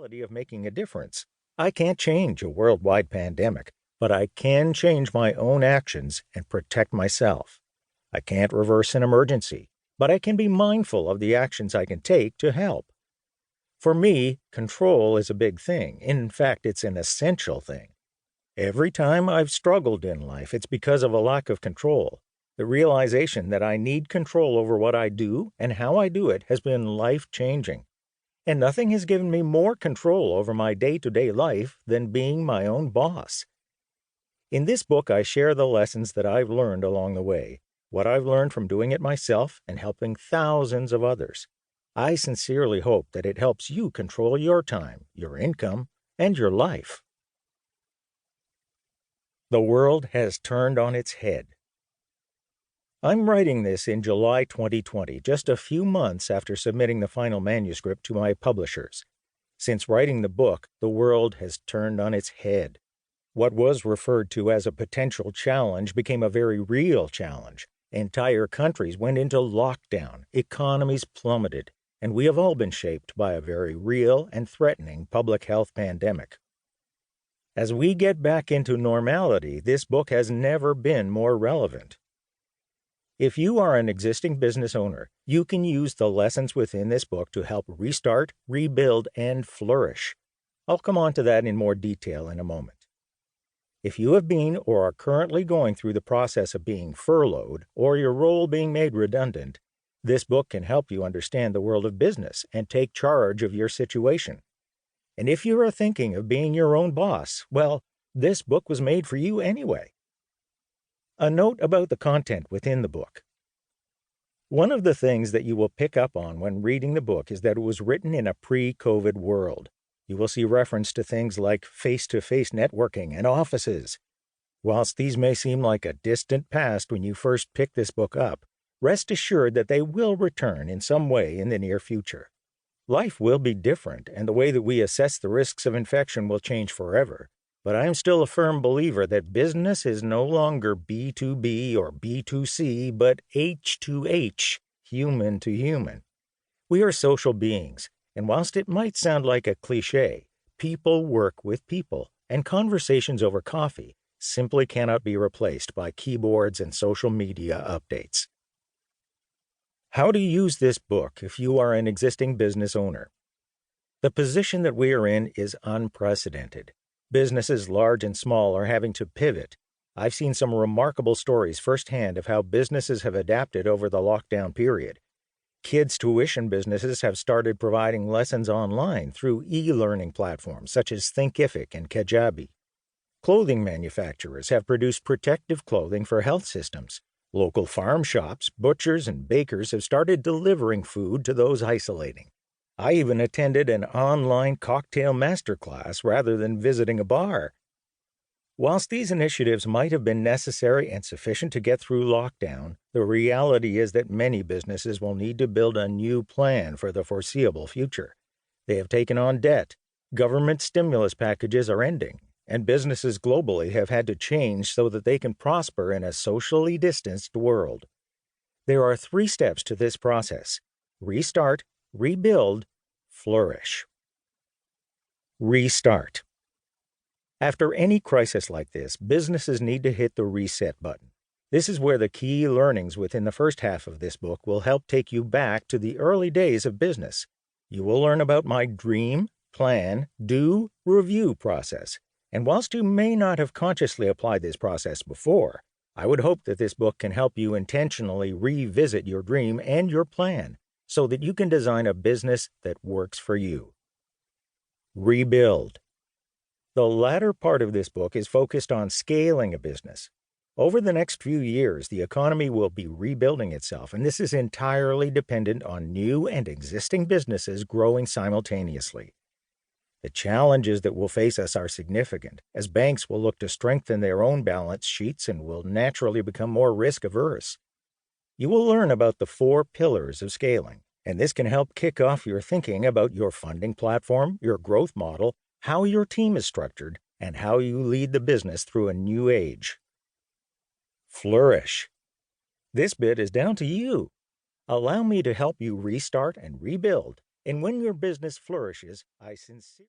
reality of making a difference. I can't change a worldwide pandemic, but I can change my own actions and protect myself. I can't reverse an emergency, but I can be mindful of the actions I can take to help. For me, control is a big thing. In fact, it's an essential thing. Every time I've struggled in life, it's because of a lack of control. The realization that I need control over what I do and how I do it has been life-changing. And nothing has given me more control over my day-to-day life than being my own boss. In this book, I share the lessons that I've learned along the way, what I've learned from doing it myself and helping thousands of others. I sincerely hope that it helps you control your time, your income, and your life. The world has turned on its head. I'm writing this in July 2020, just a few months after submitting the final manuscript to my publishers. Since writing the book, the world has turned on its head. What was referred to as a potential challenge became a very real challenge. Entire countries went into lockdown, economies plummeted, and we have all been shaped by a very real and threatening public health pandemic. As we get back into normality, this book has never been more relevant. If you are an existing business owner, you can use the lessons within this book to help restart, rebuild, and flourish. I'll come on to that in more detail in a moment. If you have been or are currently going through the process of being furloughed or your role being made redundant, this book can help you understand the world of business and take charge of your situation. And if you are thinking of being your own boss, well, this book was made for you anyway. A note about the content within the book. One of the things that you will pick up on when reading the book is that it was written in a pre-COVID world. You will see reference to things like face-to-face networking and offices. Whilst these may seem like a distant past when you first pick this book up, rest assured that they will return in some way in the near future. Life will be different, and the way that we assess the risks of infection will change forever. But I am still a firm believer that business is no longer B2B or B2C, but H2H, human to human. We are social beings, and whilst it might sound like a cliché, people work with people, and conversations over coffee simply cannot be replaced by keyboards and social media updates. How to use this book if you are an existing business owner. The position that we are in is unprecedented. Businesses large and small are having to pivot. I've seen some remarkable stories firsthand of how businesses have adapted over the lockdown period. Kids' tuition businesses have started providing lessons online through e-learning platforms such as Thinkific and Kajabi. Clothing manufacturers have produced protective clothing for health systems. Local farm shops, butchers, and bakers have started delivering food to those isolating. I even attended an online cocktail masterclass rather than visiting a bar. Whilst these initiatives might have been necessary and sufficient to get through lockdown, the reality is that many businesses will need to build a new plan for the foreseeable future. They have taken on debt, government stimulus packages are ending, and businesses globally have had to change so that they can prosper in a socially distanced world. There are 3 steps to this process: restart, rebuild, flourish. Restart. After any crisis like this, businesses need to hit the reset button. This is where the key learnings within the first half of this book will help take you back to the early days of business. You will learn about my dream, plan, do, review process. And whilst you may not have consciously applied this process before, I would hope that this book can help you intentionally revisit your dream and your plan so that you can design a business that works for you. Rebuild. The latter part of this book is focused on scaling a business. Over the next few years, the economy will be rebuilding itself, and this is entirely dependent on new and existing businesses growing simultaneously. The challenges that will face us are significant, as banks will look to strengthen their own balance sheets and will naturally become more risk-averse. You will learn about the 4 pillars of scaling, and this can help kick off your thinking about your funding platform, your growth model, how your team is structured, and how you lead the business through a new age. Flourish. This bit is down to you. Allow me to help you restart and rebuild. And when your business flourishes, I sincerely